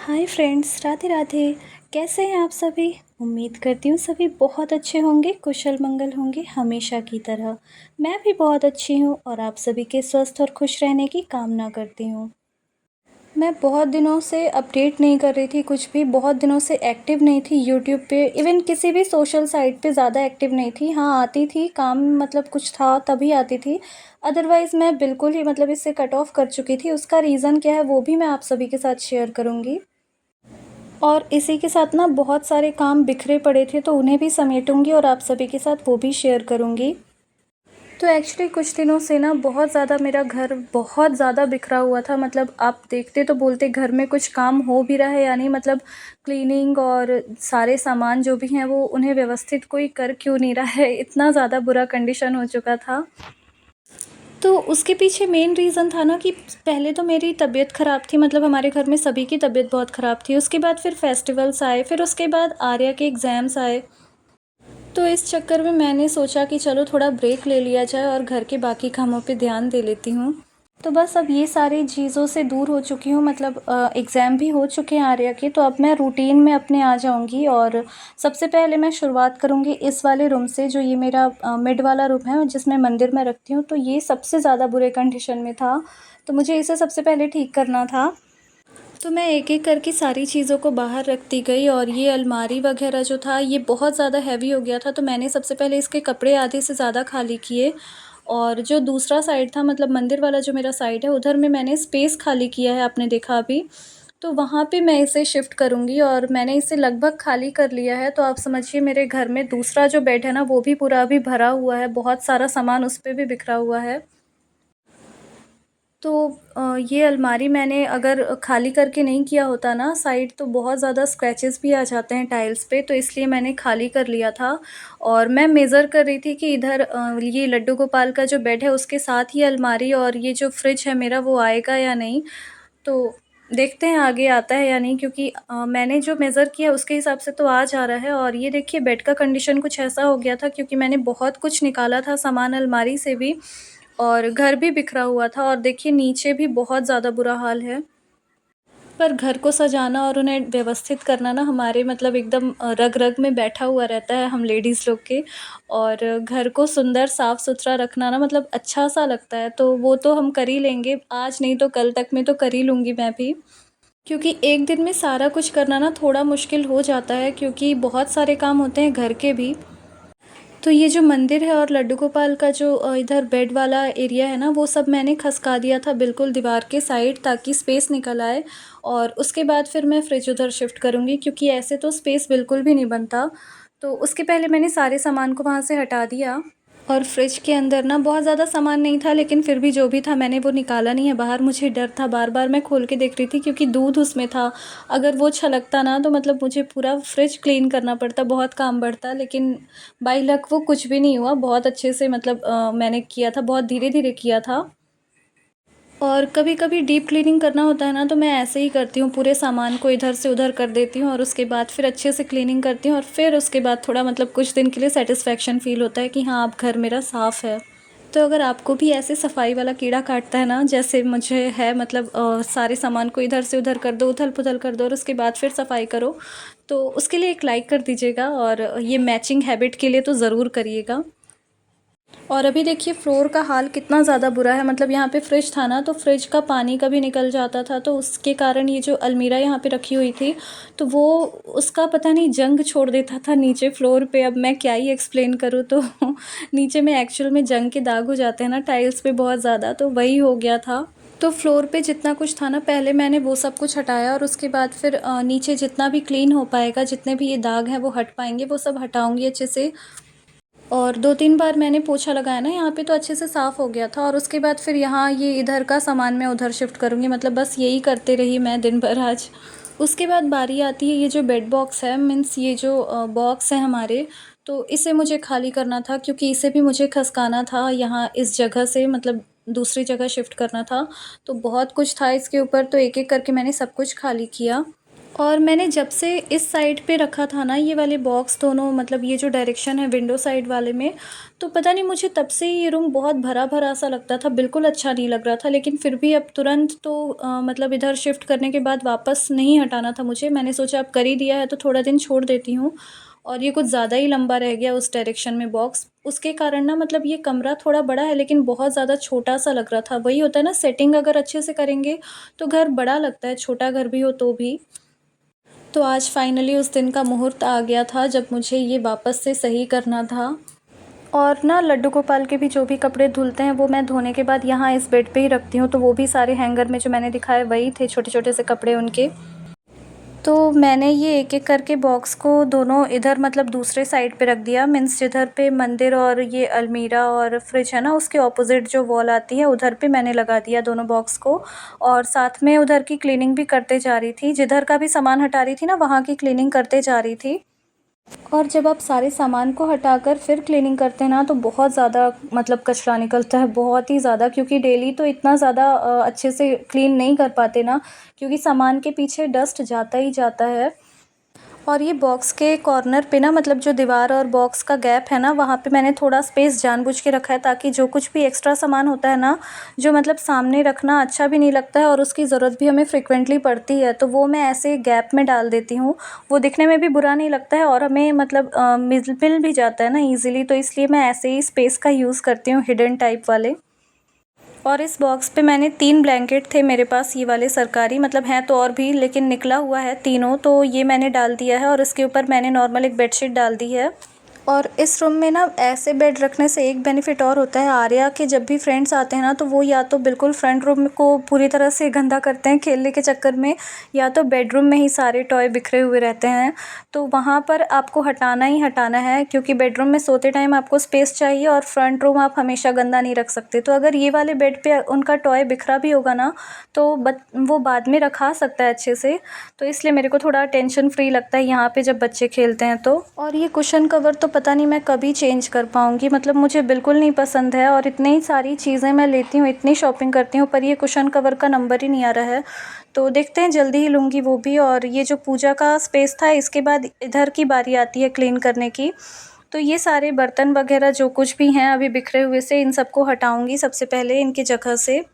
Hi friends, Radhe Radhe. कैसे हैं आप सभी? उम्मीद करती हूँ सभी बहुत अच्छे होंगे, कुशल मंगल होंगे हमेशा की तरह। मैं भी बहुत अच्छी हूँ और आप सभी के स्वस्थ और खुश रहने की कामना करती हूँ। मैं बहुत दिनों से अपडेट नहीं कर रही थी कुछ भी, बहुत दिनों से एक्टिव नहीं थी यूट्यूब पे, इवन किसी भी सोशल साइट पे ज़्यादा एक्टिव नहीं थी। हाँ, आती थी, काम मतलब कुछ था तभी आती थी। अदरवाइज़ मैं बिल्कुल ही मतलब इससे कट ऑफ कर चुकी थी। उसका रीज़न क्या है वो भी मैं आप सभी के साथ शेयर करूँगी। और इसी के साथ ना बहुत सारे काम बिखरे पड़े थे तो उन्हें भी समेटूँगी और आप सभी के साथ वो भी शेयर करूँगी। तो एक्चुअली कुछ दिनों से ना बहुत ज़्यादा मेरा घर बहुत ज़्यादा बिखरा हुआ था। मतलब आप देखते तो बोलते घर में कुछ काम हो भी रहा है या नहीं, मतलब क्लीनिंग और सारे सामान जो भी हैं वो उन्हें व्यवस्थित कोई कर क्यों नहीं रहा है, इतना ज़्यादा बुरा कंडीशन हो चुका था। तो उसके पीछे मेन रीज़न था ना कि पहले तो मेरी तबीयत ख़राब थी, मतलब हमारे घर में सभी की तबीयत बहुत ख़राब थी। उसके बाद फिर फेस्टिवल्स आए, फिर उसके बाद आर्या के एग्ज़ाम्स आए। तो इस चक्कर में मैंने सोचा कि चलो थोड़ा ब्रेक ले लिया जाए और घर के बाकी कामों पे ध्यान दे लेती हूँ। तो बस अब ये सारी चीज़ों से दूर हो चुकी हूँ, मतलब एग्ज़ाम भी हो चुके हैं आर्या के, तो अब मैं रूटीन में अपने आ जाऊँगी। और सबसे पहले मैं शुरुआत करूँगी इस वाले रूम से, जो ये मेरा मिड वाला रूम है जिसमें मंदिर मैं रखती हूँ। तो ये सबसे ज़्यादा बुरे कंडीशन में था, तो मुझे इसे सबसे पहले ठीक करना था। तो मैं एक-एक करके सारी चीज़ों को बाहर रखती गई और ये अलमारी वग़ैरह जो था ये बहुत ज़्यादा हेवी हो गया था, तो मैंने सबसे पहले इसके कपड़े आधे से ज़्यादा खाली किए। और जो दूसरा साइड था, मतलब मंदिर वाला जो मेरा साइड है, उधर में मैंने स्पेस खाली किया है, आपने देखा अभी। तो वहाँ पे मैं इसे शिफ्ट करूँगी और मैंने इसे लगभग खाली कर लिया है। तो आप समझिए मेरे घर में दूसरा जो बेड है ना वो भी पूरा अभी भरा हुआ है, बहुत सारा सामान उस पे भी बिखरा हुआ है। तो ये अलमारी मैंने अगर खाली करके नहीं किया होता ना साइड, तो बहुत ज़्यादा स्क्रैचेस भी आ जाते हैं टाइल्स पे, तो इसलिए मैंने खाली कर लिया था। और मैं मेज़र कर रही थी कि इधर ये लड्डू गोपाल का जो बेड है उसके साथ ही अलमारी और ये जो फ्रिज है मेरा वो आएगा या नहीं। तो देखते हैं आगे आता है या नहीं, क्योंकि मैंने जो मेज़र किया उसके हिसाब से तो आ जा रहा है। और ये देखिए बेड का कंडीशन कुछ ऐसा हो गया था, क्योंकि मैंने बहुत कुछ निकाला था सामान अलमारी से भी, और घर भी बिखरा हुआ था। और देखिए नीचे भी बहुत ज़्यादा बुरा हाल है। पर घर को सजाना और उन्हें व्यवस्थित करना ना हमारे मतलब एकदम रग-रग में बैठा हुआ रहता है हम लेडीज़ लोग के। और घर को सुंदर साफ़-सुथरा रखना ना मतलब अच्छा-सा लगता है, तो वो तो हम कर ही लेंगे। आज नहीं तो कल तक में तो कर ही लूँगी मैं भी। क्योंकि एक दिन में सारा कुछ करना ना थोड़ा मुश्किल हो जाता है, क्योंकि बहुत सारे काम होते हैं घर के भी। तो ये जो मंदिर है और लड्डू गोपाल का जो इधर बेड वाला एरिया है ना, वो सब मैंने खसका दिया था बिल्कुल दीवार के साइड, ताकि स्पेस निकल आए। और उसके बाद फिर मैं फ्रिज उधर शिफ्ट करूँगी, क्योंकि ऐसे तो स्पेस बिल्कुल भी नहीं बनता। तो उसके पहले मैंने सारे सामान को वहाँ से हटा दिया। और फ्रिज के अंदर ना बहुत ज़्यादा सामान नहीं था, लेकिन फिर भी जो भी था मैंने वो निकाला नहीं है बाहर। मुझे डर था, बार-बार मैं खोल के देख रही थी, क्योंकि दूध उसमें था। अगर वो छलकता ना तो मतलब मुझे पूरा फ्रिज क्लीन करना पड़ता, बहुत काम बढ़ता। लेकिन बाई लक वो कुछ भी नहीं हुआ, बहुत अच्छे से मतलब मैंने किया था, बहुत धीरे-धीरे किया था। और कभी-कभी डीप क्लीनिंग करना होता है ना, तो मैं ऐसे ही करती हूँ, पूरे सामान को इधर से उधर कर देती हूँ और उसके बाद फिर अच्छे से क्लीनिंग करती हूँ। और फिर उसके बाद थोड़ा मतलब कुछ दिन के लिए सैटिस्फैक्शन फ़ील होता है कि हाँ, अब घर मेरा साफ़ है। तो अगर आपको भी ऐसे सफाई वाला कीड़ा काटता है ना, जैसे मुझे है, मतलब सारे सामान को इधर से उधर कर दो, उथल-पुथल कर दो और उसके बाद फिर सफाई करो, तो उसके लिए एक लाइक कर दीजिएगा। और ये मैचिंग हैबिट के लिए तो ज़रूर करिएगा। और अभी देखिए फ्लोर का हाल कितना ज़्यादा बुरा है, मतलब यहाँ पे फ्रिज था ना, तो फ्रिज का पानी कभी निकल जाता था, तो उसके कारण ये जो अलमीरा यहाँ पे रखी हुई थी, तो वो उसका पता नहीं जंग छोड़ देता था नीचे फ्लोर पे। अब मैं क्या ही एक्सप्लेन करूँ, तो नीचे में एक्चुअल में जंग के दाग हो जाते हैं ना टाइल्स पे बहुत ज़्यादा, तो वही हो गया था। तो फ्लोर पे जितना कुछ था ना, पहले मैंने वो सब कुछ हटाया और उसके बाद फिर नीचे जितना भी क्लीन हो पाएगा, जितने भी ये दाग हैं वो हट पाएंगे, वो सब हटाऊंगी अच्छे से। और 2-3 बार मैंने पोछा लगाया ना यहाँ पे, तो अच्छे से साफ़ हो गया था। और उसके बाद फिर यहाँ ये इधर का सामान मैं उधर शिफ्ट करूँगी, मतलब बस यही करते रही मैं दिन भर आज। उसके बाद बारी आती है ये जो बेड बॉक्स है, मीन्स ये जो बॉक्स है हमारे, तो इसे मुझे खाली करना था, क्योंकि इसे भी मुझे खसकाना था यहाँ इस जगह से, मतलब दूसरी जगह शिफ्ट करना था। तो बहुत कुछ था इसके ऊपर, तो एक-एक करके मैंने सब कुछ खाली किया। और मैंने जब से इस साइड पे रखा था ना ये वाले बॉक्स दोनों, मतलब ये जो डायरेक्शन है विंडो साइड वाले में, तो पता नहीं मुझे तब से ही ये रूम बहुत भरा-भरा सा लगता था, बिल्कुल अच्छा नहीं लग रहा था। लेकिन फिर भी अब तुरंत तो मतलब इधर शिफ्ट करने के बाद वापस नहीं हटाना था मुझे। मैंने सोचा अब कर ही दिया है तो थोड़ा दिन छोड़ देती हूँ, और ये कुछ ज़्यादा ही लंबा रह गया उस डायरेक्शन में बॉक्स। उसके कारण ना मतलब ये कमरा थोड़ा बड़ा है लेकिन बहुत ज़्यादा छोटा-सा लग रहा था। वही होता है ना, सेटिंग अगर अच्छे से करेंगे तो घर बड़ा लगता है, छोटा घर भी हो तो भी। तो आज फाइनली उस दिन का मुहूर्त आ गया था जब मुझे ये वापस से सही करना था। और ना लड्डू गोपाल के भी जो भी कपड़े धुलते हैं वो मैं धोने के बाद यहाँ इस बेड पे ही रखती हूँ, तो वो भी सारे हैंगर में जो मैंने दिखाए वही थे, छोटे-छोटे से कपड़े उनके। तो मैंने ये एक-एक करके बॉक्स को दोनों इधर मतलब दूसरे साइड पे रख दिया, मीन्स जिधर पे मंदिर और ये अलमीरा और फ्रिज है ना उसके ऑपोज़िट जो वॉल आती है उधर पे मैंने लगा दिया दोनों बॉक्स को। और साथ में उधर की क्लीनिंग भी करते जा रही थी, जिधर का भी सामान हटा रही थी ना वहाँ की क्लीनिंग करते जा रही थी। और जब आप सारे सामान को हटाकर फिर क्लीनिंग करते हैं ना तो बहुत ज़्यादा मतलब कचरा निकलता है, बहुत ही ज़्यादा, क्योंकि डेली तो इतना ज़्यादा अच्छे से क्लीन नहीं कर पाते ना, क्योंकि सामान के पीछे डस्ट जाता ही जाता है। और ये बॉक्स के कॉर्नर पे ना मतलब जो दीवार और बॉक्स का गैप है ना वहाँ पे मैंने थोड़ा स्पेस जानबूझ के रखा है, ताकि जो कुछ भी एक्स्ट्रा सामान होता है ना, जो मतलब सामने रखना अच्छा भी नहीं लगता है और उसकी ज़रूरत भी हमें फ्रिक्वेंटली पड़ती है, तो वो मैं ऐसे गैप में डाल देती हूँ। वो दिखने में भी बुरा नहीं लगता है और हमें मतलब मिल भी जाता है ना ईज़िली, तो इसलिए मैं ऐसे ही स्पेस का यूज़ करती हूँ, हिडन टाइप वाले। और इस बॉक्स पे मैंने 3 ब्लैंकेट थे मेरे पास, ये वाले सरकारी, मतलब हैं तो और भी लेकिन निकला हुआ है तीनों, तो ये मैंने डाल दिया है और इसके ऊपर मैंने नॉर्मल एक बेडशीट डाल दी है। और इस रूम में ना ऐसे बेड रखने से एक बेनिफिट और होता है, आर्या के जब भी फ्रेंड्स आते हैं ना तो वो या तो बिल्कुल फ्रंट रूम को पूरी तरह से गंदा करते हैं खेलने के चक्कर में, या तो बेडरूम में ही सारे टॉय बिखरे हुए रहते हैं। तो वहाँ पर आपको हटाना ही हटाना है, क्योंकि बेडरूम में सोते टाइम आपको स्पेस चाहिए और फ्रंट रूम आप हमेशा गंदा नहीं रख सकते। तो अगर ये वाले बेड पे उनका टॉय बिखरा भी होगा ना तो वो बाद में रखा सकता है अच्छे से, तो इसलिए मेरे को थोड़ा टेंशन फ्री लगता है यहाँ पे जब बच्चे खेलते हैं तो। और ये कुशन कवर तो पता नहीं मैं कभी चेंज कर पाऊँगी, मतलब मुझे बिल्कुल नहीं पसंद है, और इतनी सारी चीज़ें मैं लेती हूँ, इतनी शॉपिंग करती हूँ, पर ये कुशन कवर का नंबर ही नहीं आ रहा है। तो देखते हैं, जल्दी ही लूँगी वो भी। और ये जो पूजा का स्पेस था इसके बाद इधर की बारी आती है क्लीन करने की। तो ये सारे बर्तन वगैरह जो कुछ भी हैं अभी बिखरे हुए से, इन सबको हटाऊँगी सबसे पहले इनकी जगह से।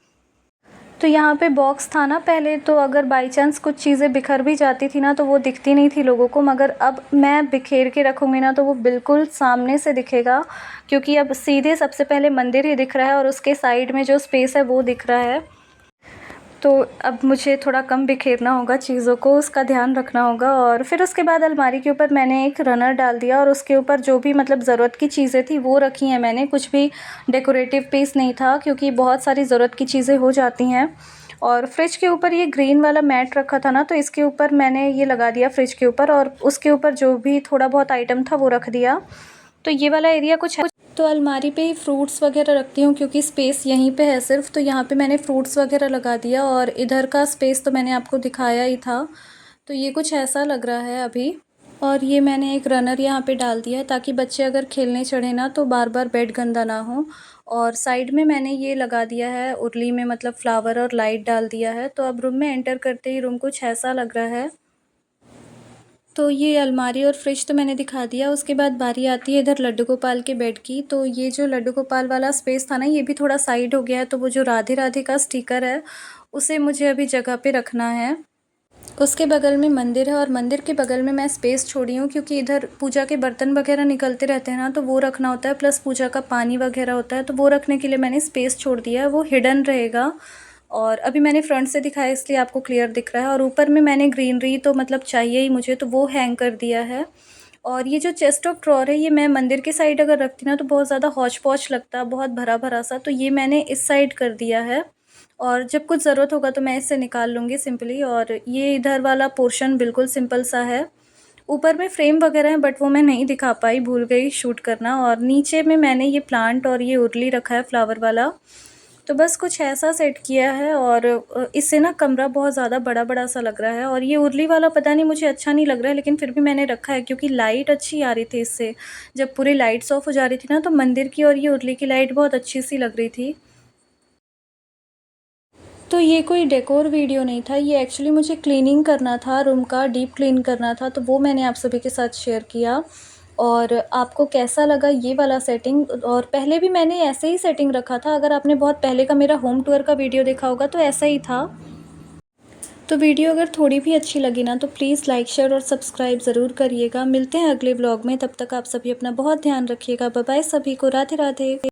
तो यहाँ पे बॉक्स था ना पहले, तो अगर बाई चांस कुछ चीज़ें बिखर भी जाती थी ना तो वो दिखती नहीं थी लोगों को, मगर अब मैं बिखेर के रखूँगी ना तो वो बिल्कुल सामने से दिखेगा, क्योंकि अब सीधे सबसे पहले मंदिर ही दिख रहा है और उसके साइड में जो स्पेस है वो दिख रहा है। तो अब मुझे थोड़ा कम बिखेरना होगा चीज़ों को, उसका ध्यान रखना होगा। और फिर उसके बाद अलमारी के ऊपर मैंने एक रनर डाल दिया और उसके ऊपर जो भी मतलब ज़रूरत की चीज़ें थी वो रखी हैं मैंने, कुछ भी डेकोरेटिव पीस नहीं था, क्योंकि बहुत सारी ज़रूरत की चीज़ें हो जाती हैं। और फ्रिज के ऊपर ये ग्रीन वाला मैट रखा था ना, तो इसके ऊपर मैंने ये लगा दिया फ्रिज के ऊपर, और उसके ऊपर जो भी थोड़ा बहुत आइटम था वो रख दिया। तो ये वाला एरिया कुछ है। तो अलमारी पे ही फ्रूट्स वगैरह रखती हूँ, क्योंकि स्पेस यहीं पे है सिर्फ, तो यहाँ पे मैंने फ्रूट्स वगैरह लगा दिया। और इधर का स्पेस तो मैंने आपको दिखाया ही था, तो ये कुछ ऐसा लग रहा है अभी। और ये मैंने एक रनर यहाँ पे डाल दिया है, ताकि बच्चे अगर खेलने चढ़े ना तो बार बार बेड गंदा ना हो। और साइड में मैंने ये लगा दिया है उर्ली में, मतलब फ्लावर और लाइट डाल दिया है। तो अब रूम में एंटर करते ही रूम कुछ ऐसा लग रहा है। तो ये अलमारी और फ्रिज तो मैंने दिखा दिया। उसके बाद बारी आती है इधर लड्डू गोपाल के बेड की। तो ये जो लड्डू गोपाल वाला स्पेस था ना ये भी थोड़ा साइड हो गया है, तो वो जो राधे राधे का स्टिकर है उसे मुझे अभी जगह पे रखना है। उसके बगल में मंदिर है और मंदिर के बगल में मैं स्पेस छोड़ी हूँ, क्योंकि इधर पूजा के बर्तन वगैरह निकलते रहते हैं ना तो वो रखना होता है, प्लस पूजा का पानी वगैरह होता है, तो वो रखने के लिए मैंने स्पेस छोड़ दिया है, वो हिडन रहेगा। और अभी मैंने फ्रंट से दिखाया इसलिए आपको क्लियर दिख रहा है। और ऊपर में मैंने ग्रीनरी तो मतलब चाहिए ही मुझे, तो वो हैंग कर दिया है। और ये जो चेस्ट ऑफ ड्रॉर है ये मैं मंदिर के साइड अगर रखती ना तो बहुत ज़्यादा हौच पौच लगता, बहुत भरा भरा सा, तो ये मैंने इस साइड कर दिया है। और जब कुछ ज़रूरत होगा तो मैं इससे निकाल लूँगी सिंपली। और ये इधर वाला पोर्शन बिल्कुल सिंपल सा है। ऊपर में फ्रेम वगैरह है बट वो मैं नहीं दिखा पाई, भूल गई शूट करना। और नीचे में मैंने ये प्लांट और ये उर्ली रखा है फ्लावर वाला। तो बस कुछ ऐसा सेट किया है। और इससे ना कमरा बहुत ज़्यादा बड़ा-बड़ा सा लग रहा है। और ये उर्ली वाला पता नहीं मुझे अच्छा नहीं लग रहा है, लेकिन फिर भी मैंने रखा है क्योंकि लाइट अच्छी आ रही थी इससे। जब पूरी लाइट्स ऑफ हो जा रही थी ना तो मंदिर की और ये उर्ली की लाइट बहुत अच्छी सी लग रही थी। तो ये कोई डेकोर वीडियो नहीं था, ये एक्चुअली मुझे क्लीनिंग करना था, रूम का डीप क्लीन करना था, तो वो मैंने आप सभी के साथ शेयर किया। और आपको कैसा लगा ये वाला सेटिंग? और पहले भी मैंने ऐसे ही सेटिंग रखा था, अगर आपने बहुत पहले का मेरा होम टूर का वीडियो देखा होगा तो ऐसा ही था। तो वीडियो अगर थोड़ी भी अच्छी लगी ना तो प्लीज़ लाइक, शेयर और सब्सक्राइब ज़रूर करिएगा। मिलते हैं अगले व्लॉग में, तब तक आप सभी अपना बहुत ध्यान रखिएगा। बाय बाय सभी को, राधे राधे।